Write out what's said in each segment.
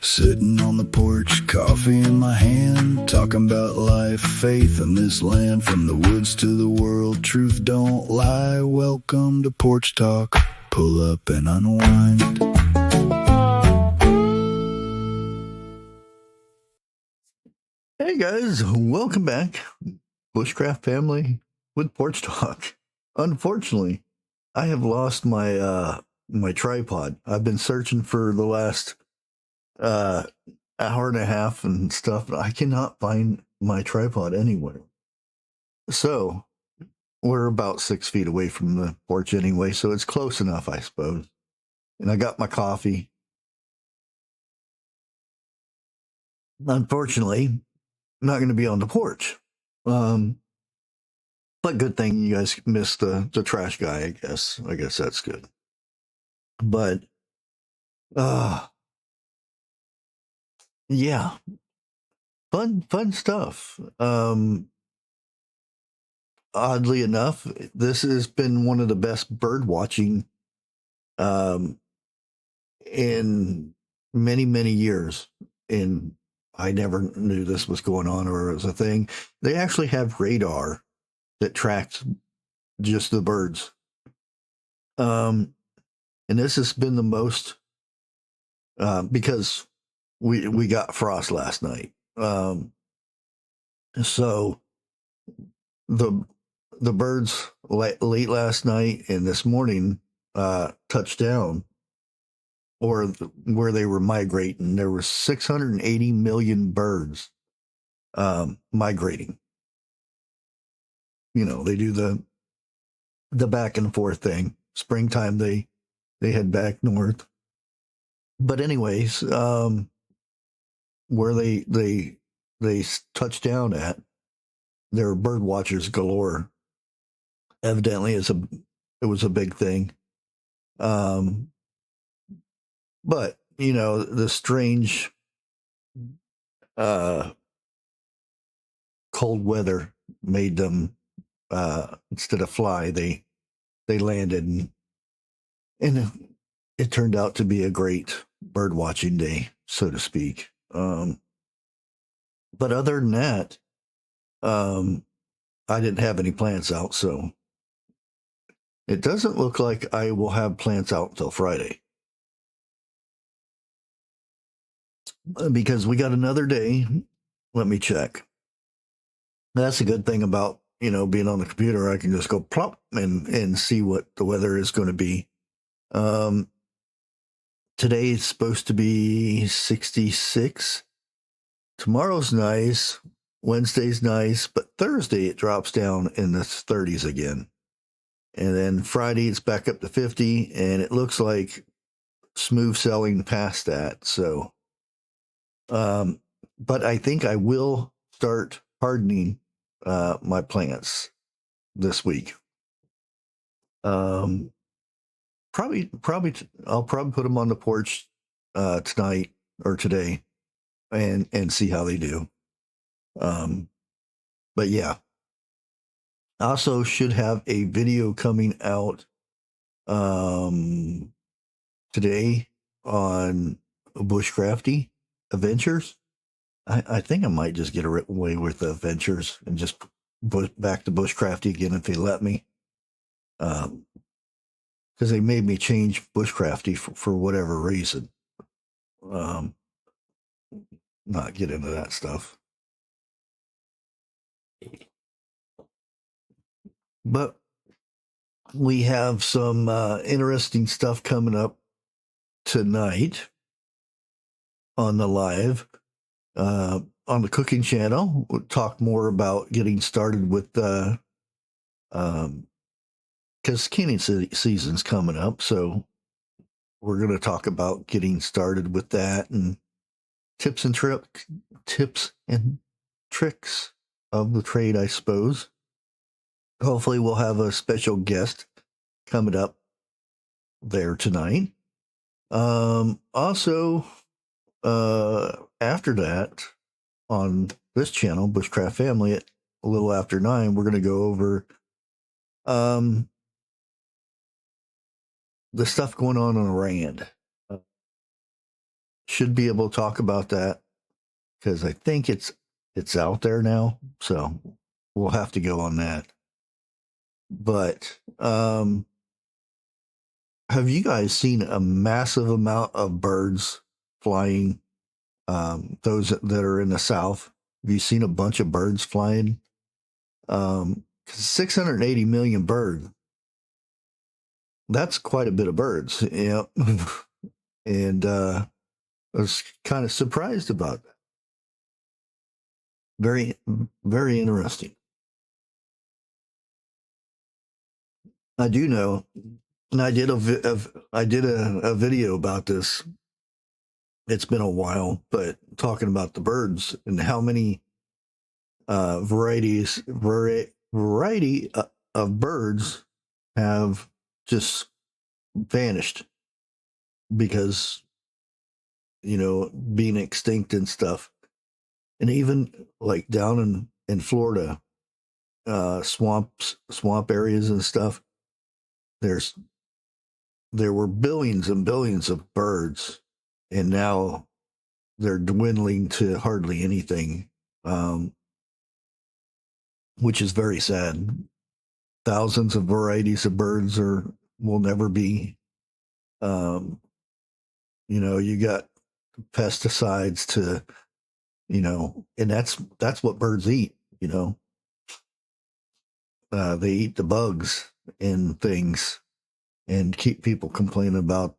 Sitting on the porch, coffee in my hand, talking about life, faith in this land, from the woods to the world, truth don't lie. Welcome to Porch Talk, pull up and unwind. Hey guys, welcome back. Bushcraft Family with Porch Talk. Unfortunately, I have lost my my tripod. I've been searching for the last hour and a half and stuff, but I cannot find my tripod anywhere. So we're about 6 feet away from the porch anyway, so it's close enough, I suppose. And I got my coffee. Unfortunately, I'm not going to be on the porch. But good thing you guys missed the trash guy, I guess. I guess that's good. But yeah. Fun stuff. Oddly enough, this has been one of the best bird watching in many years. And I never knew this was going on or it was a thing. They actually have radar that tracks just the birds. And this has been the most because we got frost last night. So the birds late last night and this morning touched down, or where they were migrating. There were 680 million birds migrating. You know, they do the back and forth thing. Springtime they head back north. But anyways, where they touched down at, there were bird watchers galore. Evidently, it was a big thing. But you know, the strange cold weather made them instead of fly, they landed, and it turned out to be a great bird watching day, so to speak. But other than that, I didn't have any plants out, so it doesn't look like I will have plants out until Friday. Because we got another day. Let me check. That's a good thing about, you know, being on the computer. I can just go plop and see what the weather is going to be. Today is supposed to be 66. Tomorrow's nice. Wednesday's nice, but Thursday it drops down in the 30s again. And then Friday it's back up to 50, and it looks like smooth sailing past that. So, but I think I will start hardening my plants this week. Probably I'll probably put them on the porch tonight or today and see how they do. But yeah, I also should have a video coming out today on Bushcrafty Adventures. I think I might just get away with the Adventures and just back to Bushcrafty again if they let me. Because they made me change Bushcrafty for whatever reason. Not get into that stuff. But we have some interesting stuff coming up tonight on the live. On the cooking channel, we'll talk more about getting started with because canning season's coming up, so we're going to talk about getting started with that and tips and tricks of the trade, I suppose. Hopefully we'll have a special guest coming up there tonight. Also, after that, on this channel, Bushcraft Family, at a little after 9, we're going to go over the stuff going on Rand. should be able to talk about that because I think it's out there now. So we'll have to go on that. But have you guys seen a massive amount of birds flying? Those that are in the South, have you seen a bunch of birds flying? 680 million birds. That's quite a bit of birds, and I was kind of surprised about that. Very, very interesting. I do know, and I did a video about this. It's been a while, but talking about the birds and how many variety of birds have just vanished because being extinct and stuff. And even like down in Florida, swamp areas and stuff, there were billions and billions of birds, and now they're dwindling to hardly anything, which is very sad. Thousands of varieties of birds will never be. You got pesticides to, and that's what birds eat. They eat the bugs and things, and keep people complaining about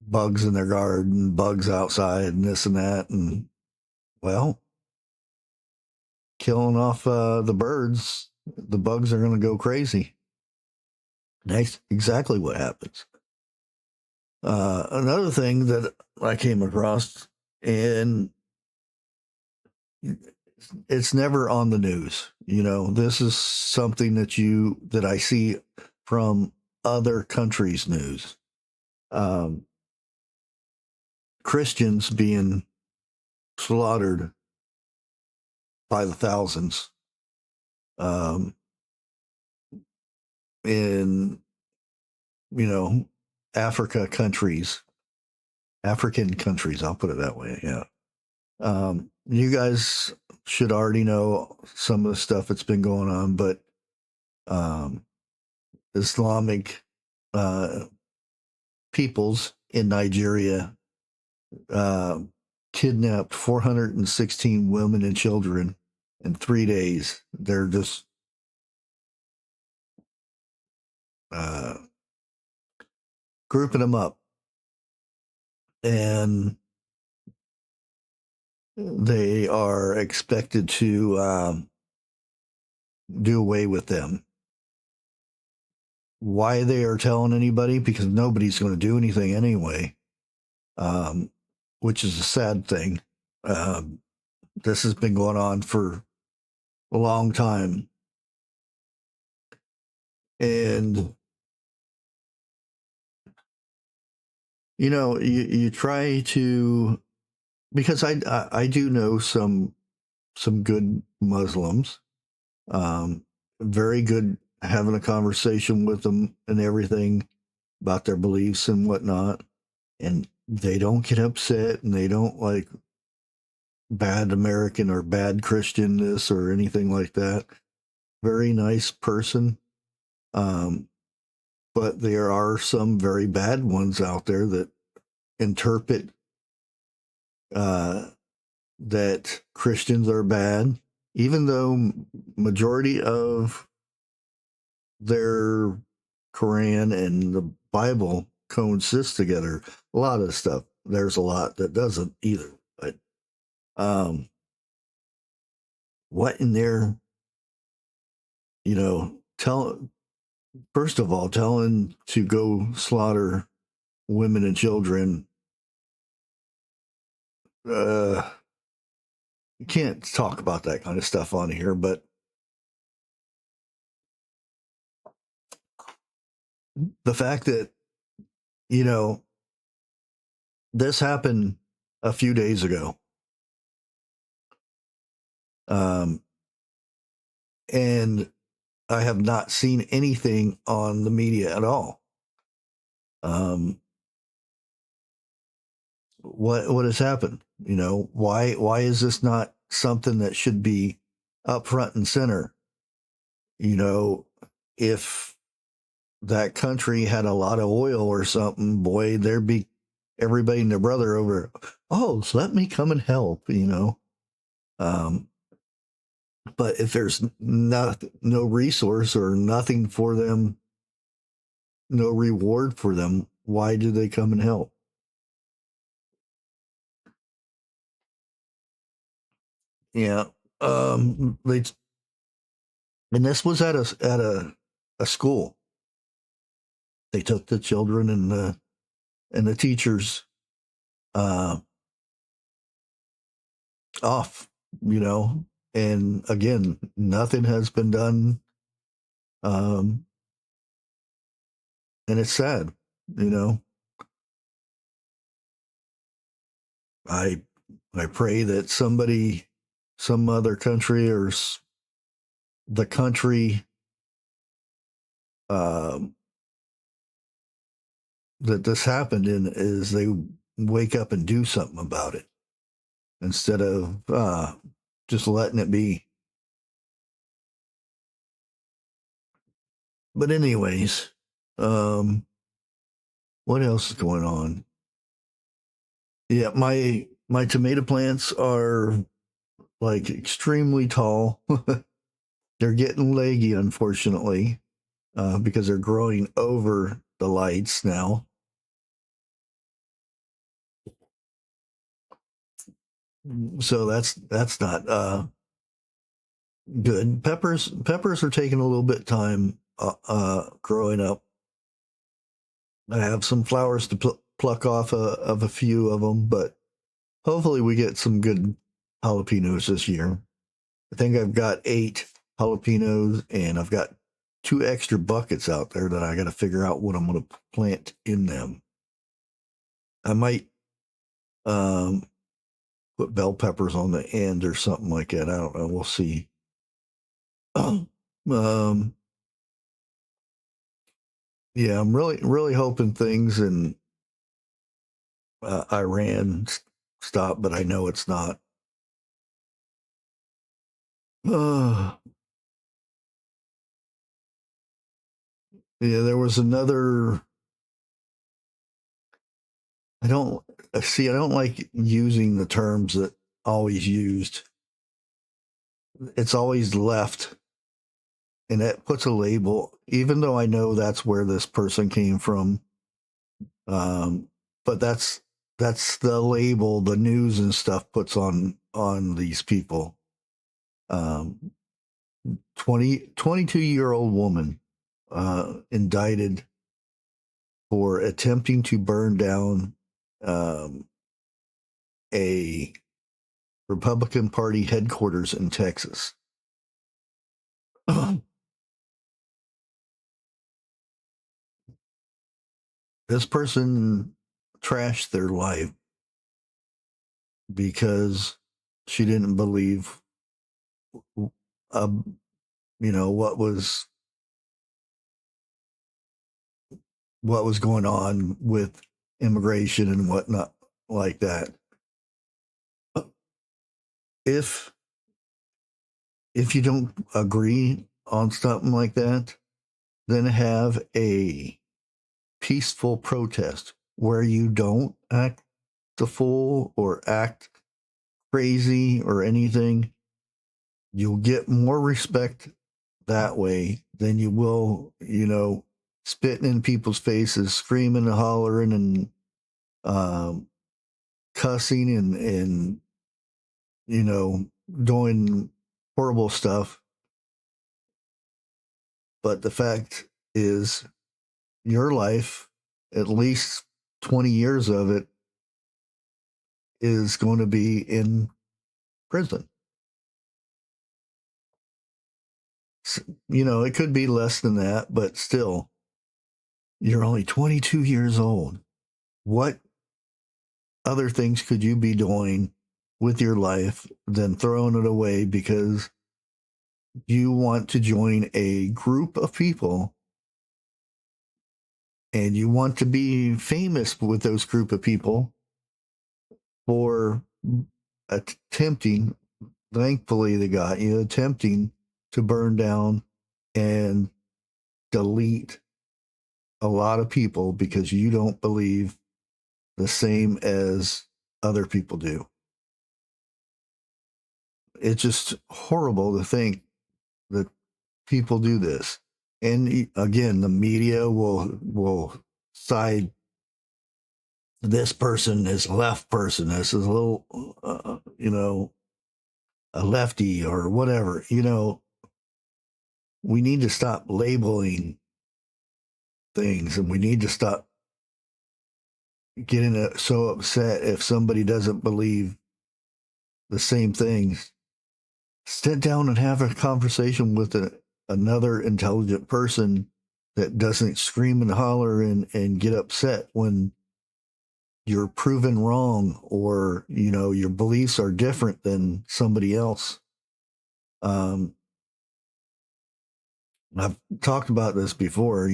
bugs in their garden, bugs outside, and this and that, and well, killing off the birds, the bugs are going to go crazy. That's exactly what happens. Another thing that I came across, and it's never on the news. This is something that I see from other countries' news. Christians being slaughtered by the thousands in African countries, I'll put it that way. Yeah. You guys should already know some of the stuff that's been going on, but Islamic peoples in Nigeria kidnapped 416 women and children in 3 days. They're just grouping them up, and they are expected to do away with them. Why they are telling anybody? Because nobody's going to do anything anyway, which is a sad thing. This has been going on for a long time, and you try to, because I do know some good Muslims, very good having a conversation with them and everything about their beliefs and whatnot, and they don't get upset, and they don't like bad American or bad Christian this or anything like that. Very nice person. But there are some very bad ones out there that interpret that Christians are bad, even though majority of their Quran and the Bible coexist together. A lot of stuff. There's a lot that doesn't either. But what in there, first of all, telling to go slaughter women and children. You can't talk about that kind of stuff on here, but the fact that, this happened a few days ago. And I have not seen anything on the media at all. what has happened? You know, why is this not something that should be up front and center? You know, if that country had a lot of oil or something, boy, there'd be everybody and their brother over. Oh, so let me come and help. You know, but if there's no resource or nothing for them, no reward for them, why do they come and help? Yeah. They and this was at a school. They took the children and the teachers uh, off, you know. And again, nothing has been done, um, and it's sad, you know. I I pray that somebody, some other country, or the country um, that this happened in is they wake up and do something about it instead of just letting it be. But anyways, um, what else is going on? Yeah, my tomato plants are like extremely tall. They're getting leggy, unfortunately, because they're growing over the lights now. So that's not good. Peppers are taking a little bit of time growing up. I have some flowers to pluck off of a few of them, but hopefully we get some good jalapenos this year. I think I've got 8 jalapenos, and I've got 2 extra buckets out there that I got to figure out what I'm going to plant in them. I might put bell peppers on the end or something like that. I don't know. We'll see. um, yeah, I'm really hoping things in Iran stop, but I know it's not. Yeah, there was another. I don't see. I don't like using the terms that always used. It's always left, and that puts a label, even though I know that's where this person came from. But that's the label the news and stuff puts on these people. 22-year-old woman indicted for attempting to burn down a Republican Party headquarters in Texas. This person trashed their life because she didn't believe, you know, what was going on with immigration and whatnot like that. If you don't agree on something like that, then have a peaceful protest where you don't act the fool or act crazy or anything. You'll get more respect that way than you will, you know, spitting in people's faces, screaming and hollering and cussing and you know, doing horrible stuff. But the fact is, your life, at least 20 years of it, is going to be in prison. You know, it could be less than that, but still, you're only 22 years old. What other things could you be doing with your life than throwing it away because you want to join a group of people and you want to be famous with those group of people, for attempting, thankfully they got you, attempting to burn down and delete a lot of people because you don't believe the same as other people do. It's just horrible to think that people do this. And again, the media will side this person is a left person, this is a little, a lefty or whatever. We need to stop labeling things, and we need to stop getting so upset if somebody doesn't believe the same things. Sit down and have a conversation with another intelligent person that doesn't scream and holler and get upset when you're proven wrong, or your beliefs are different than somebody else. I've talked about this before.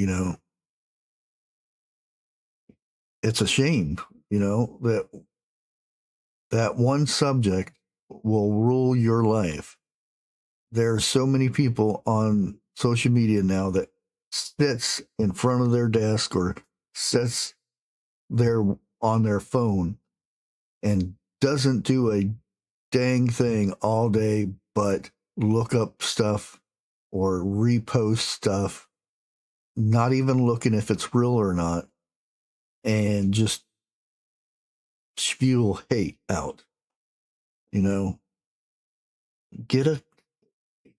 It's a shame, that one subject will rule your life. There are so many people on social media now that sits in front of their desk or sits there on their phone and doesn't do a dang thing all day but look up stuff or repost stuff, not even looking if it's real or not, and just spew hate out.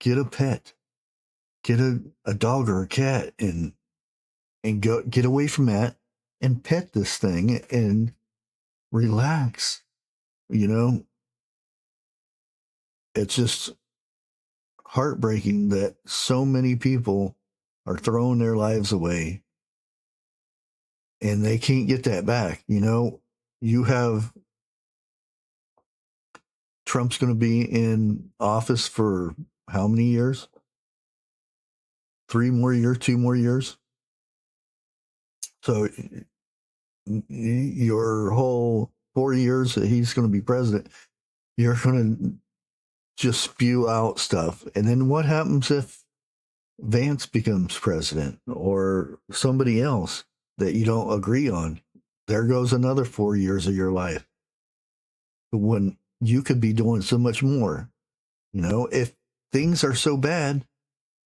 Get a pet, get a dog or a cat, and go get away from that and pet this thing and relax. It's just heartbreaking that so many people are throwing their lives away and they can't get that back. You have Trump's going to be in office for how many years? 3 more years, 2 more years. So your whole 4 years that he's going to be president, you're going to just spew out stuff. And then what happens if Vance becomes president or somebody else that you don't agree on? There goes another 4 years of your life when you could be doing so much more. If things are so bad,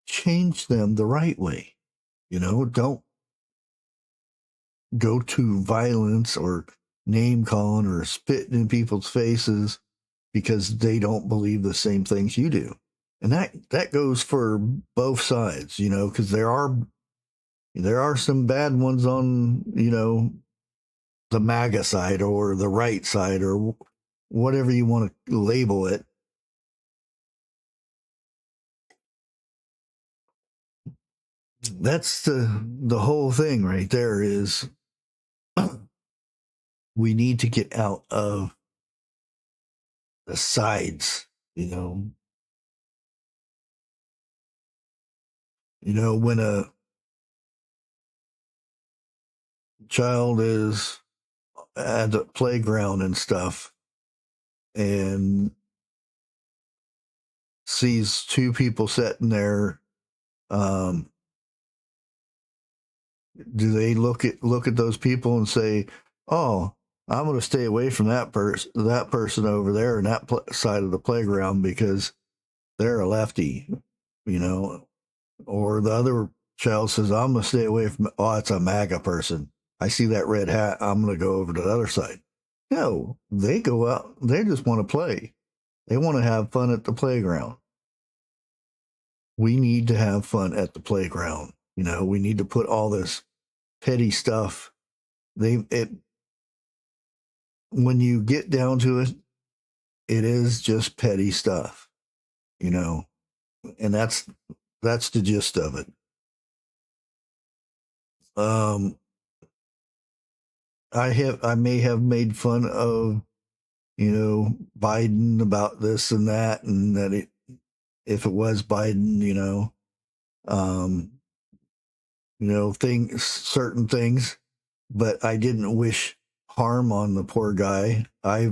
change them the right way. Don't go to violence or name calling or spitting in people's faces because they don't believe the same things you do. And that goes for both sides, because there are some bad ones on, the MAGA side or the right side or whatever you want to label it. That's the whole thing right there is we need to get out of the sides, when a child is at the playground and stuff and sees two people sitting there, do they look at those people and say, "Oh, I'm going to stay away from that person over there in that side of the playground because they're a lefty," or the other child says, "I'm going to stay away from, oh, it's a MAGA person. I see that red hat. I'm going to go over to the other side." No, they go out. They just want to play. They want to have fun at the playground. We need to have fun at the playground. We need to put all this petty stuff. When you get down to it, it is just petty stuff, and that's the gist of it. I may have made fun of, Biden about this and that, and that if it was Biden, certain things, but I didn't wish harm on the poor guy. I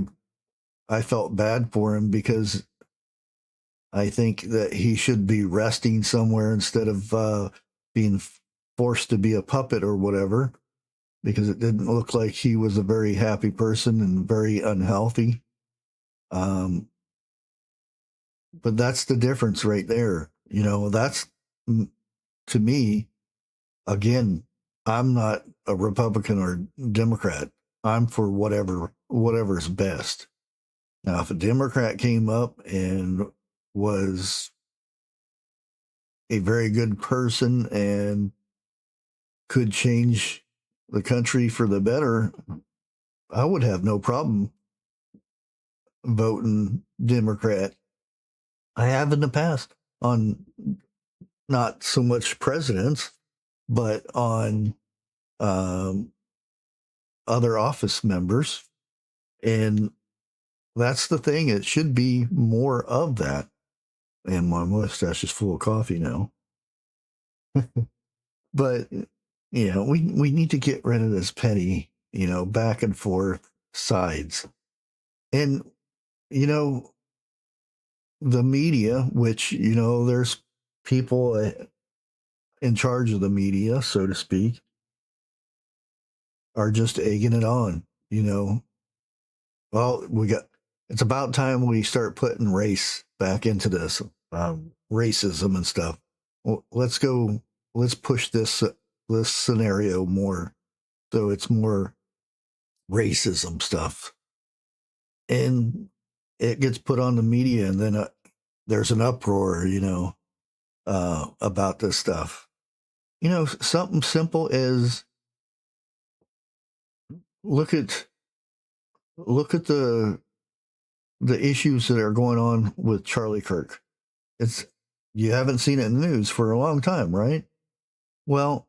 I felt bad for him because I think that he should be resting somewhere instead of being forced to be a puppet or whatever, because it didn't look like he was a very happy person and very unhealthy. But that's the difference right there. You know, that's, to me, again, I'm not a Republican or Democrat. I'm for whatever's best. Now, if a Democrat came up and was a very good person and could change the country for the better, I would have no problem voting Democrat. I have in the past on not so much presidents, but on um, other office members. And that's the thing. It should be more of that. And my mustache is full of coffee now. But, you know, we need to get rid of this petty, you know, back and forth sides. And, you know, the media, which, you know, there's people in charge of the media, so to speak, are just egging it on, you know. Well, it's about time we start putting race back into this, racism and stuff. Well, let's push this scenario more, so it's more racism stuff, and it gets put on the media, and then there's an uproar, you know, about this stuff. You know, something simple as look at the issues that are going on with Charlie Kirk. It's You haven't seen it in the news for a long time, right? Well,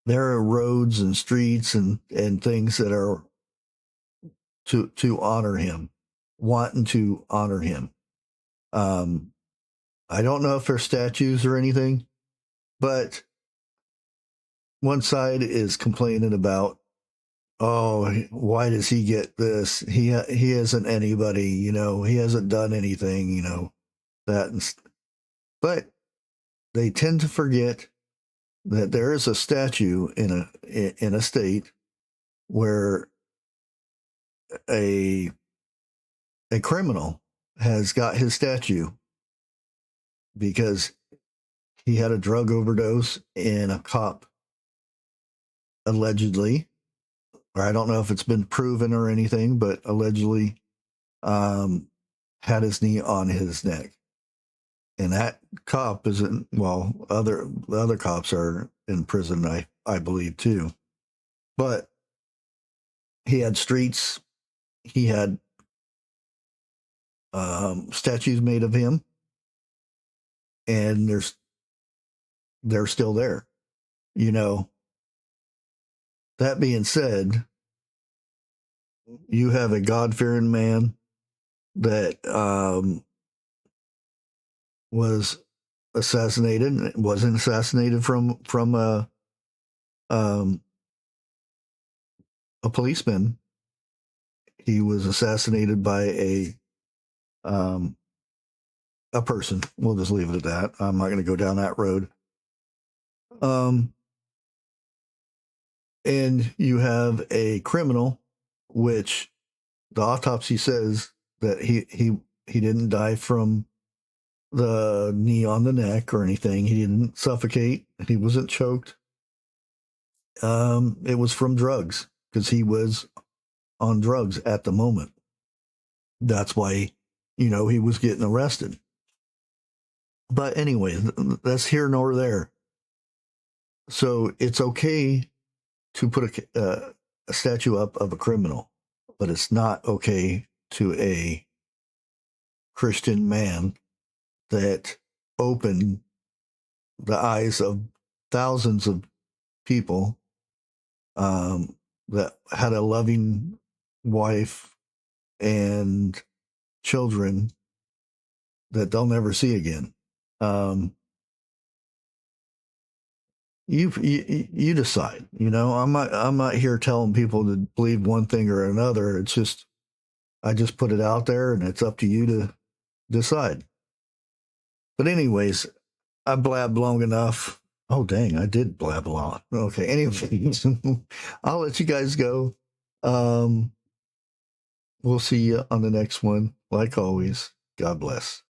there are roads and streets and things that are to honor him, wanting to honor him. I don't know if they're statues or anything, but one side is complaining about, oh, why does he get this? He isn't anybody, you know, he hasn't done anything, you know, but they tend to forget that there is a statue in a state where a criminal has got his statue because he had a drug overdose and a cop allegedly, or I don't know if it's been proven or anything, but allegedly had his knee on his neck. And that cop isn't, well, the other cops are in prison, I believe too. But he had streets, he had statues made of him, and they're still there. You know, that being said, you have a God-fearing man that was assassinated. Wasn't assassinated from a policeman. He was assassinated by a person. We'll just leave it at that. I'm not going to go down that road. And you have a criminal, which the autopsy says that he didn't die from the knee on the neck or anything. He didn't suffocate. He wasn't choked. It was from drugs because he was on drugs at the moment. That's why, you know, he was getting arrested. But anyway, that's here nor there. So it's okay to put a statue up of a criminal, but it's not okay to a Christian man that opened the eyes of thousands of people, that had a loving wife and children that they'll never see again. You decide. You know, I'm not here telling people to believe one thing or another. It's just I just put it out there, and it's up to you to decide. But anyways, I blabbed long enough. Oh, dang, I did blab a lot. Okay, anyways, I'll let you guys go. We'll see you on the next one. Like always, God bless.